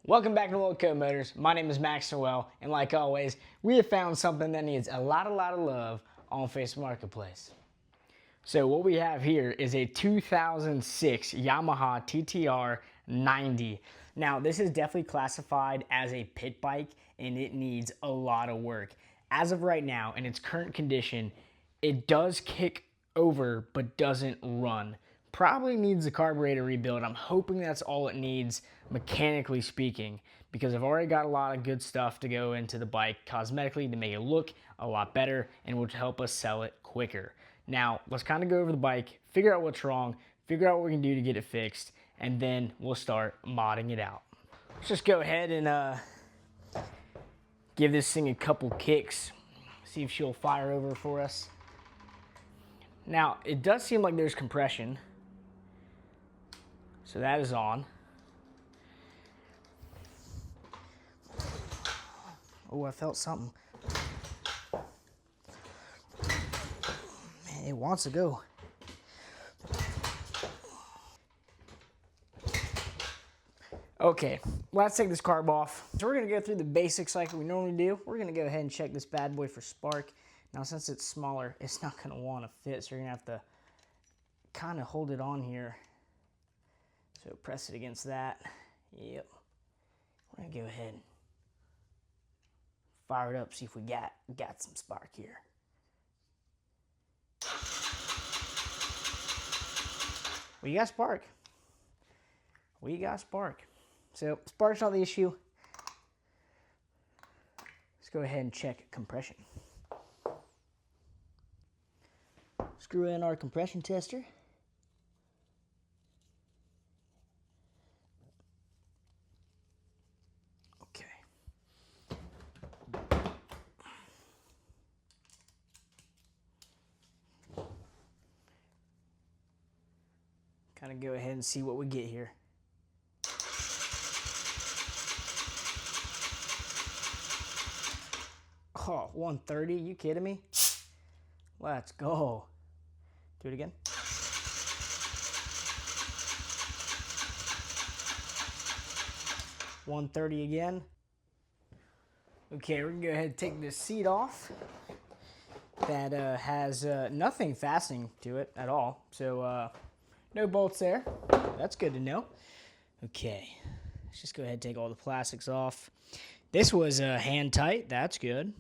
Welcome back to NOELco.MOTORS. My name is Max Noel, and like always, we have found something that needs a lot of love on Facebook Marketplace. So what we have here is a 2006 Yamaha TTR90. Now, this is definitely classified as a pit bike, and it needs a lot of work. As of right now, in its current condition, it does kick over, but doesn't run. Probably needs a carburetor rebuild. I'm hoping that's all it needs, mechanically speaking, because I've already got a lot of good stuff to go into the bike cosmetically to make it look a lot better and will help us sell it quicker. Now, let's kind of go over the bike, figure out what's wrong, figure out what we can do to get it fixed, and then we'll start modding it out. Let's just go ahead and give this thing a couple kicks, see if she'll fire over for us. Now, it does seem like there's compression, so that is on. Oh, I felt something. Man, it wants to go. Okay, let's take this carb off. So we're gonna go through the basics like we normally do. We're gonna go ahead and check this bad boy for spark. Now, since it's smaller, it's not gonna wanna fit, so you're gonna have to kind of hold it on here. So press it against that. Yep. We're gonna go ahead and fire it up, see if we got some spark here. We got spark. We got spark. So spark's not the issue. Let's go ahead and check compression. Screw in our compression tester. Okay. Kind of go ahead and see what we get here. Oh, 130, you kidding me? Let's go. Do it again. $130 again. Okay, we're gonna go ahead and take this seat off. That has nothing fastening to it at all. So no bolts there. That's good to know. Okay, let's just go ahead and take all the plastics off. This was hand tight. That's good.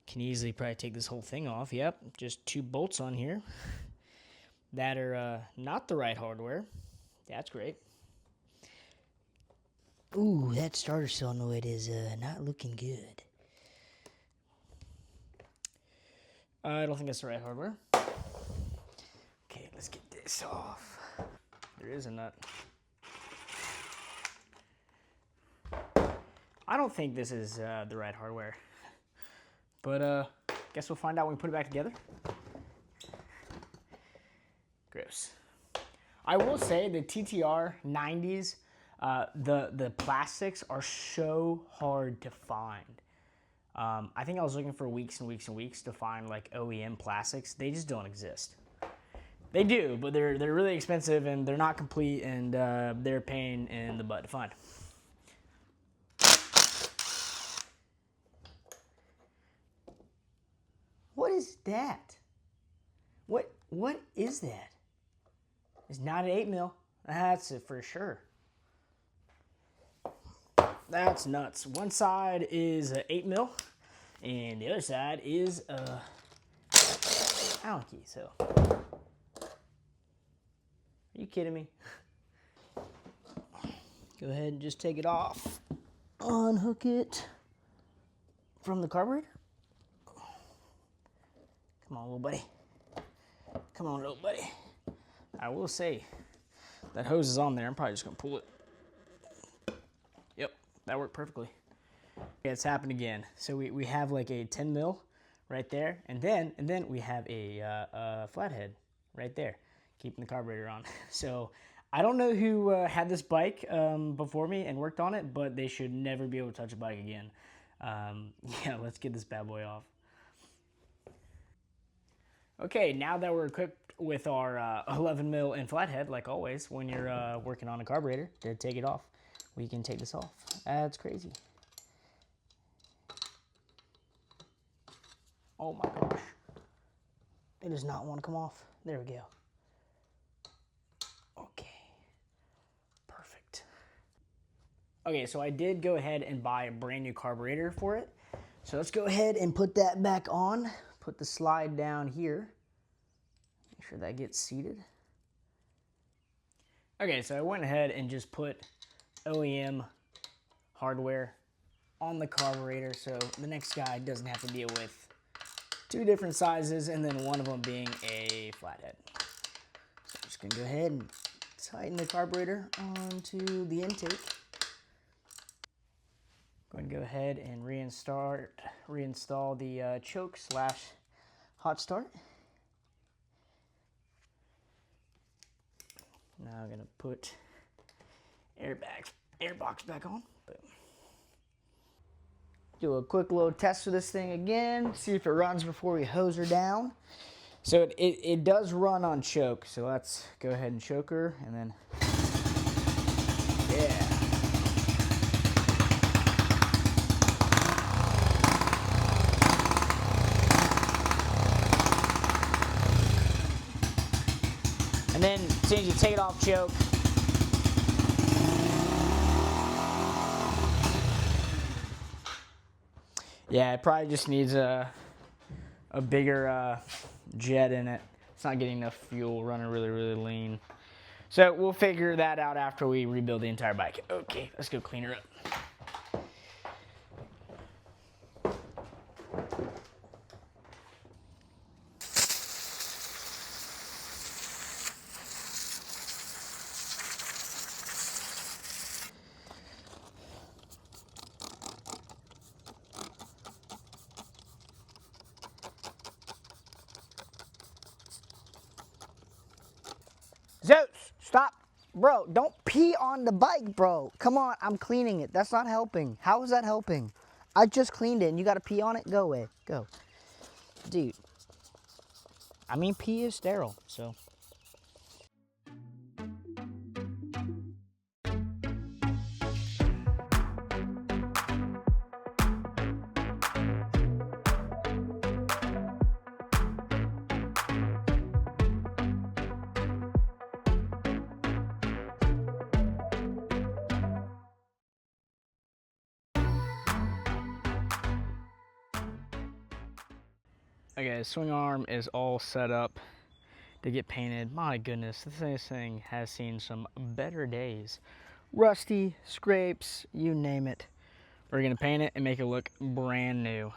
Can easily probably take this whole thing off. Yep, just 2 bolts on here that are not the right hardware. That's great. Ooh, that starter solenoid is not looking good. I don't think that's the right hardware. Okay, let's get this off. There is a nut. I don't think this is the right hardware. But guess we'll find out when we put it back together. Gross. I will say the TTR90s, the plastics are so hard to find. I think I was looking for weeks and weeks and weeks to find like OEM plastics. They just don't exist. They do, but they're really expensive and they're not complete, and they're a pain in the butt to find. What is that? What is that? It's not an 8mm. That's it for sure. That's nuts. One side is an 8mm, and the other side is a Allen key. So, are you kidding me? Go ahead and just take it off. Unhook it from the carburetor. Come on, little buddy. Come on, little buddy. I will say, that hose is on there. I'm probably just gonna pull it. Yep, that worked perfectly. Okay, it's happened again. So we have like a 10mm right there, and then we have a flathead right there, keeping the carburetor on. So I don't know who had this bike before me and worked on it, but they should never be able to touch a bike again. Yeah, let's get this bad boy off. Okay, now that we're equipped with our 11mm and flathead, like always, when you're working on a carburetor, to take it off, we can take this off. That's crazy. Oh my gosh. It does not want to come off. There we go. Okay. Perfect. Okay, so I did go ahead and buy a brand new carburetor for it. So let's go ahead and put that back on. Put the slide down here. Make sure that gets seated. Okay, so I went ahead and just put OEM hardware on the carburetor so the next guy doesn't have to deal with two different sizes and then one of them being a flathead. So I'm just gonna go ahead and tighten the carburetor onto the intake. Going to go ahead and reinstall the choke slash hot start. Now I'm going to put air box back on. Boom. Do a quick little test of this thing again, see if it runs before we hose her down. So it does run on choke, so let's go ahead and choke her and then, yeah. And then as soon as you take it off choke, yeah, it probably just needs a bigger jet in it. It's not getting enough fuel, running really, really lean. So we'll figure that out after we rebuild the entire bike. Okay, let's go clean her up. Zeus, stop. Bro, don't pee on the bike, bro. Come on, I'm cleaning it. That's not helping. How is that helping? I just cleaned it and you gotta pee on it? Go away, go. Dude. I mean, pee is sterile, so. Okay, swing arm is all set up to get painted. My goodness, this thing has seen some better days. Rusty, scrapes, you name it. We're gonna paint it and make it look brand new.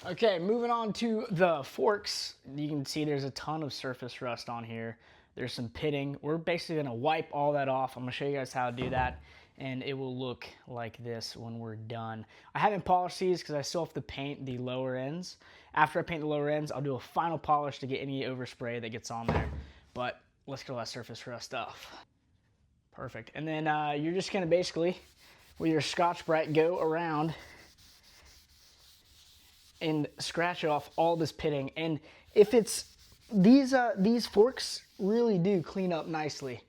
Okay, moving on to the forks. You can see there's a ton of surface rust on here. There's some pitting. We're basically gonna wipe all that off. I'm gonna show you guys how to do that, and it will look like this when we're done. I haven't polished these because I still have to paint the lower ends. After I paint the lower ends, I'll do a final polish to get any overspray that gets on there. But let's get all that surface rust off. Perfect. And then you're just gonna basically, with your Scotch-Brite, go around and scratch off all this pitting. And if it's these forks really do clean up nicely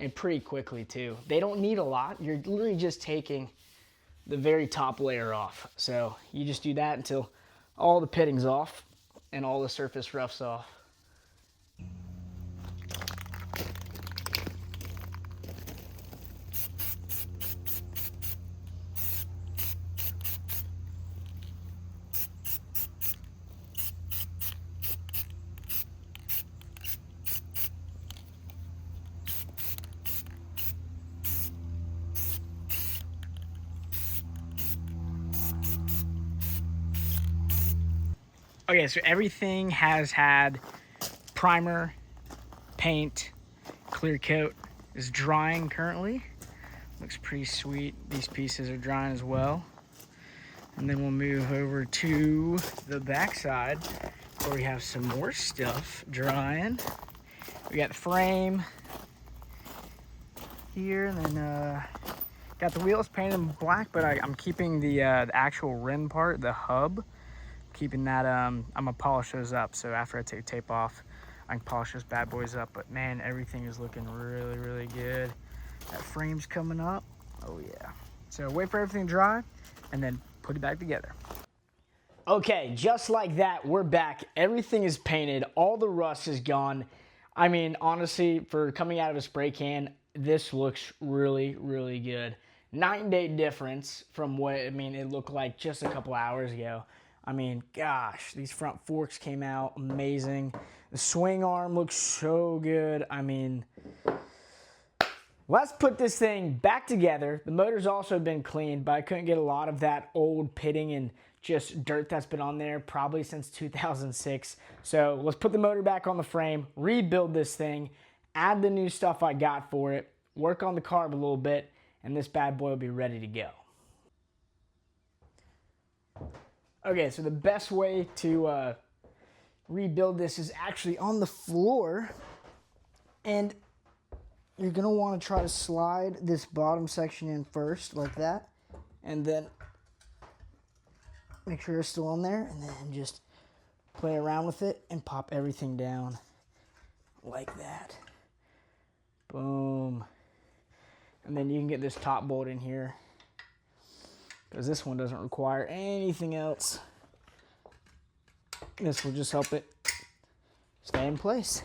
and pretty quickly too. They don't need a lot. You're literally just taking the very top layer off. So you just do that until all the pitting's off and all the surface rough's off. Okay, so everything has had primer, paint, clear coat. Is drying currently. Looks pretty sweet. These pieces are drying as well. And then we'll move over to the backside where we have some more stuff drying. We got the frame here, and then Got the wheels painted black, but I'm keeping the actual rim part, the hub, keeping that. I'm gonna polish those up. So after I take tape off, I can polish those bad boys up. But man, everything is looking really, really good. That frame's coming up. Oh yeah. So wait for everything to dry, and then put it back together. Okay, just like that, we're back. Everything is painted. All the rust is gone. I mean, honestly, for coming out of a spray can, this looks really, really good. 9-day difference from what, I mean, it looked like just a couple hours ago. I mean, gosh, these front forks came out amazing. The swing arm looks so good. I mean, let's put this thing back together. The motor's also been cleaned, but I couldn't get a lot of that old pitting and just dirt that's been on there probably since 2006. So let's put the motor back on the frame, rebuild this thing, add the new stuff I got for it, work on the carb a little bit, and this bad boy will be ready to go. Okay, so the best way to rebuild this is actually on the floor, and you're gonna want to try to slide this bottom section in first, like that, and then make sure it's still on there, and then just play around with it and pop everything down like that. Boom. And then you can get this top bolt in here, because this one doesn't require anything else. This will just help it stay in place.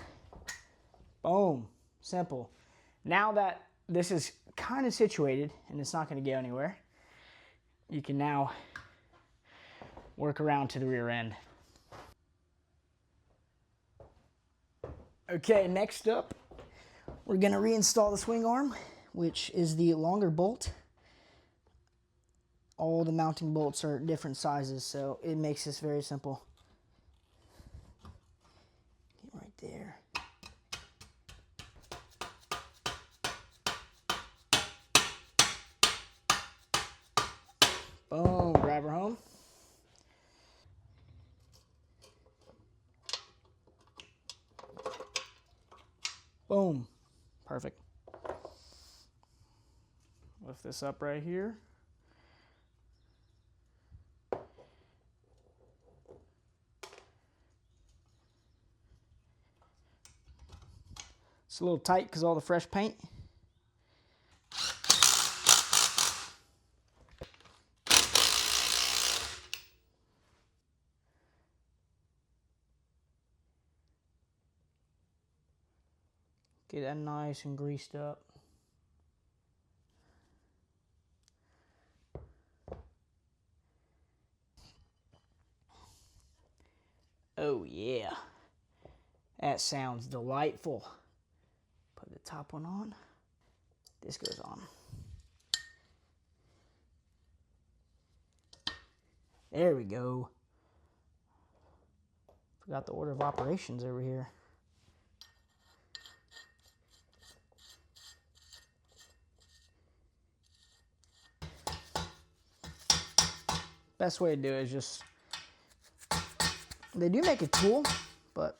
Boom. Simple. Now that this is kind of situated and it's not going to go anywhere, you can now work around to the rear end. Okay, next up, we're going to reinstall the swing arm, which is the longer bolt. All the mounting bolts are different sizes, so it makes this very simple. Get right there. Boom, grab her home. Boom, perfect. Lift this up right here. It's a little tight because all the fresh paint. Get that nice and greased up. Oh yeah, that sounds delightful. Put the top one on. This goes on. There we go. Forgot the order of operations over here. Best way to do it is just, they do make a tool, but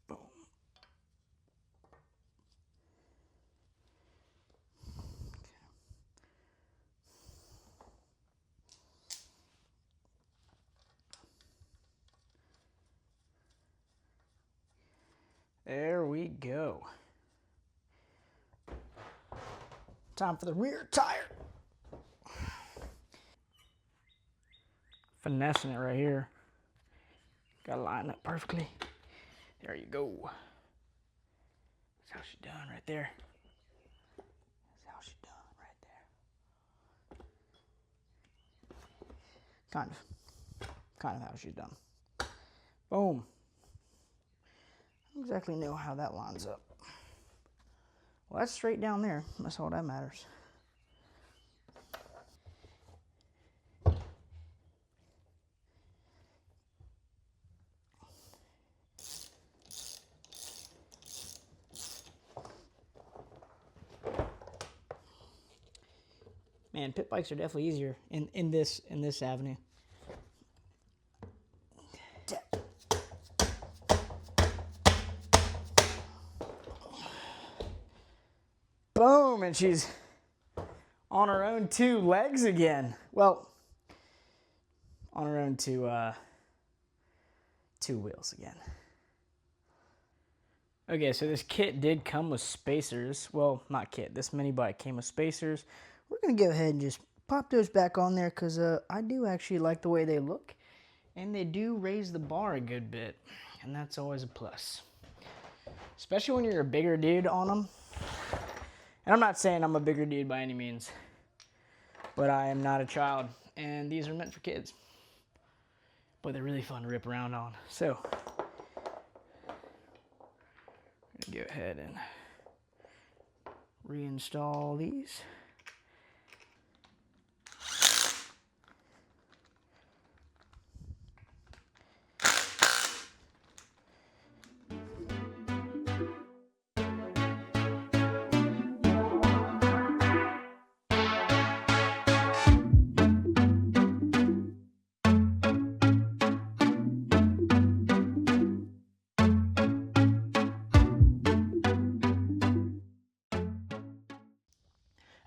boom. There we go. Time for the rear tire. Finessing it right here. Gotta line up perfectly. There you go. That's how she done right there. That's how she done right there. Kind of how she's done. Boom. I don't exactly know how that lines up. Well, that's straight down there. That's all that matters. Man, pit bikes are definitely easier in this avenue. Boom, and she's on her own two legs again. Well, on her own two wheels again. Okay, so this kit did come with spacers. Well, not kit, this mini bike came with spacers. We're gonna go ahead and just pop those back on there because I do actually like the way they look, and they do raise the bar a good bit, and that's always a plus. Especially when you're a bigger dude on them. And I'm not saying I'm a bigger dude by any means, but I am not a child, and these are meant for kids. But they're really fun to rip around on. So, I'm gonna go ahead and reinstall these.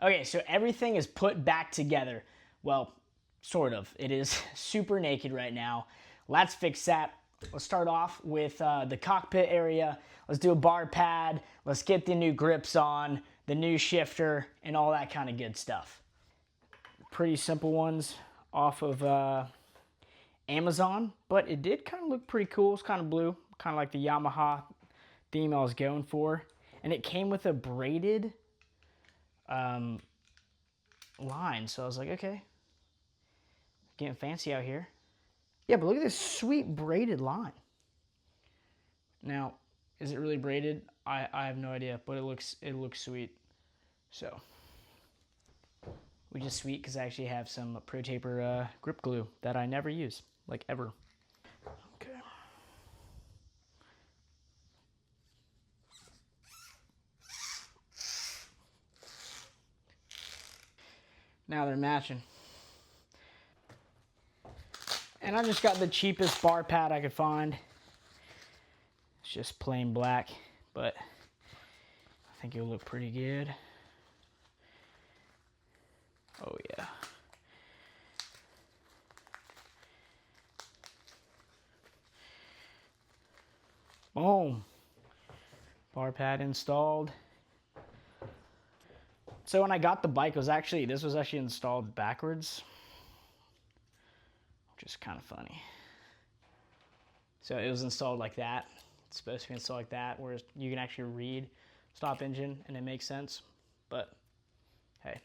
Okay, so everything is put back together. Well, sort of. It is super naked right now. Let's fix that. Let's start off with the cockpit area. Let's do a bar pad. Let's get the new grips on, the new shifter, and all that kind of good stuff. Pretty simple ones off of Amazon, but it did kind of look pretty cool. It's kind of blue, kind of like the Yamaha theme I was going for. And it came with a braided line, so I was like, okay, getting fancy out here. Yeah, but look at this sweet braided line. Now, is it really braided? I have no idea, but it looks sweet. So, which is sweet because I actually have some Pro Taper grip glue that I never use, like ever. Okay. Now they're matching. And I just got the cheapest bar pad I could find. It's just plain black, but I think it'll look pretty good. Oh yeah. Boom. Bar pad installed. So when I got the bike, this was actually installed backwards, which is kind of funny. So it was installed like that. It's supposed to be installed like that, whereas you can actually read stop engine and it makes sense, but hey.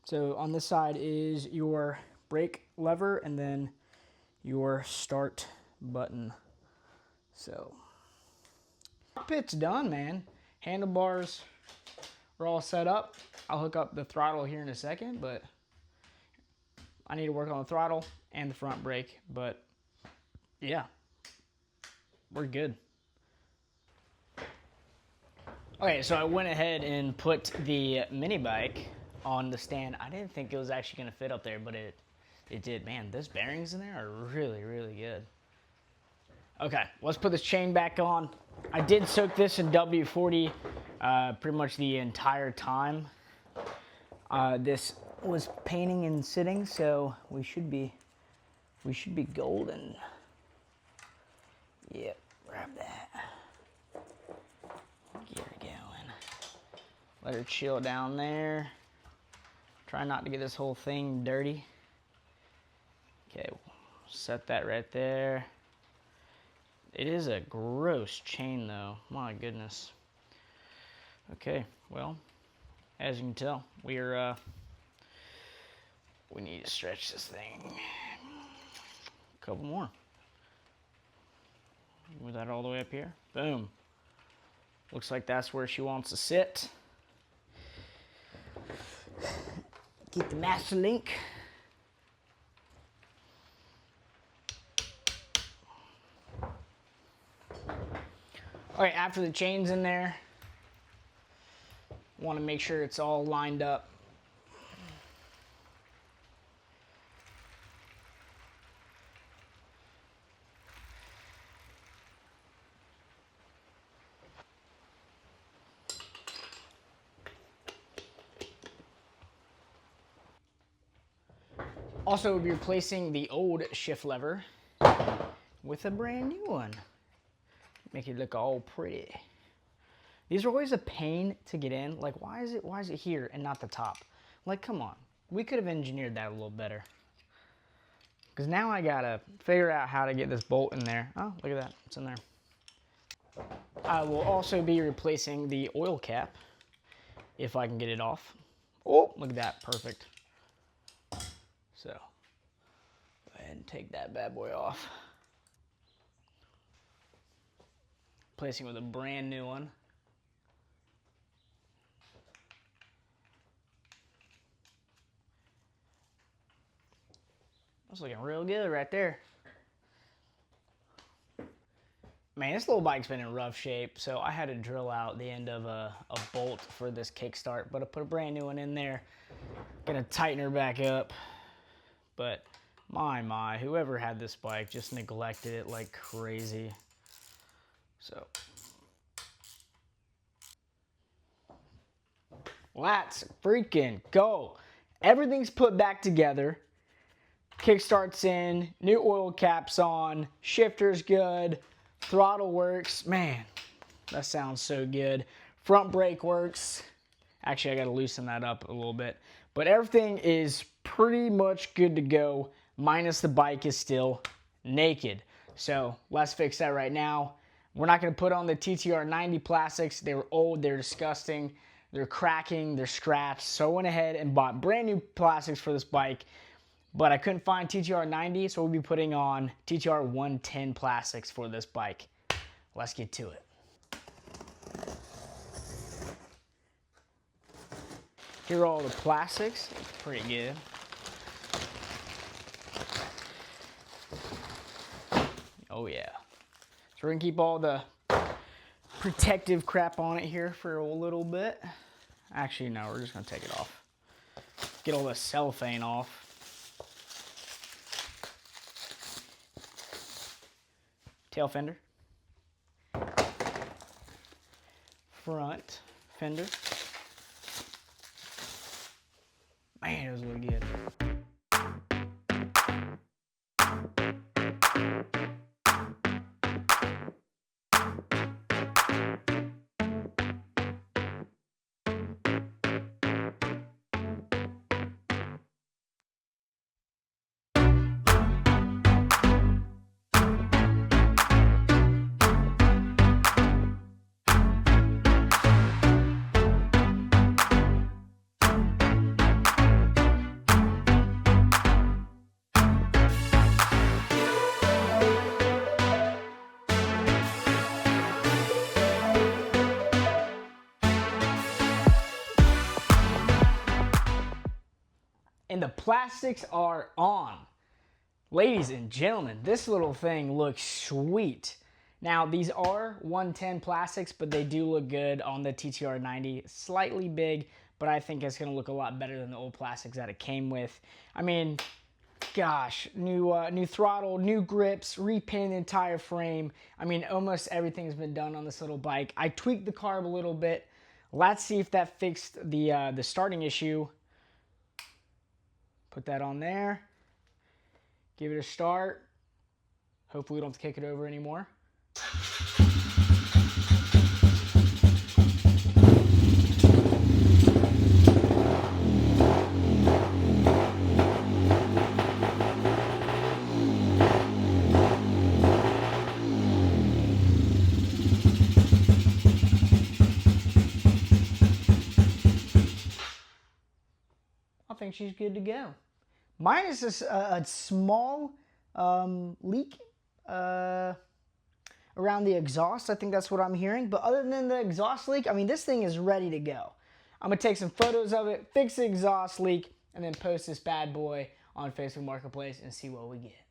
So on this side is your brake lever and then your start button. So cockpit's done, man. Handlebars are all set up. I'll hook up the throttle here in a second, but I need to work on the throttle and the front brake, but yeah, we're good. Okay, so I went ahead and put the mini bike on the stand. I didn't think it was actually gonna fit up there, but it did. Man, those bearings in there are really, really good. Okay, let's put this chain back on. I did soak this in W40 pretty much the entire time. This was painting and sitting, so we should be golden. Yep, grab that. Get her going. Let her chill down there. Try not to get this whole thing dirty. Okay, set that right there. It is a gross chain though, my goodness. Okay, well, as you can tell, we need to stretch this thing a couple more. Move that all the way up here. Boom. Looks like that's where she wants to sit. Get the master link. All right, after the chain's in there, want to make sure it's all lined up. Also, we'll be replacing the old shift lever with a brand new one. Make it look all pretty. These are always a pain to get in. Like, why is it here and not the top? Like, come on. We could have engineered that a little better. Because now I gotta figure out how to get this bolt in there. Oh, look at that, it's in there. I will also be replacing the oil cap, if I can get it off. Oh, look at that, perfect. So, go ahead and take that bad boy off. Replacing with a brand new one. That's looking real good right there. Man, this little bike's been in rough shape, so I had to drill out the end of a bolt for this kickstart, but I put a brand new one in there. Gonna tighten her back up. But my, whoever had this bike just neglected it like crazy. So, let's freaking go. Everything's put back together. Kickstart's in, new oil cap's on, shifter's good, throttle works. Man, that sounds so good. Front brake works. Actually, I gotta loosen that up a little bit. But everything is pretty much good to go, minus the bike is still naked. So let's fix that right now. We're not gonna put on the TTR90 plastics. They were old, they're disgusting, they're cracking, they're scratched. So I went ahead and bought brand new plastics for this bike. But I couldn't find TTR90, so we'll be putting on TTR110 plastics for this bike. Let's get to it. Here are all the plastics. Pretty good. Oh yeah. So we're gonna keep all the protective crap on it here for a little bit. Actually, no, we're just gonna take it off. Get all the cellophane off. Tail fender, front fender. Man, it was really good. And the plastics are on. Ladies and gentlemen, this little thing looks sweet. Now, these are 110 plastics, but they do look good on the TTR90. Slightly big, but I think it's gonna look a lot better than the old plastics that it came with. I mean, gosh, new throttle, new grips, repainted the entire frame. I mean, almost everything's been done on this little bike. I tweaked the carb a little bit. Let's see if that fixed the starting issue. Put that on there. Give it a start. Hopefully we don't have to kick it over anymore. I think she's good to go. Minus a small leak around the exhaust. I think that's what I'm hearing. But other than the exhaust leak, I mean, this thing is ready to go. I'm going to take some photos of it, fix the exhaust leak, and then post this bad boy on Facebook Marketplace and see what we get.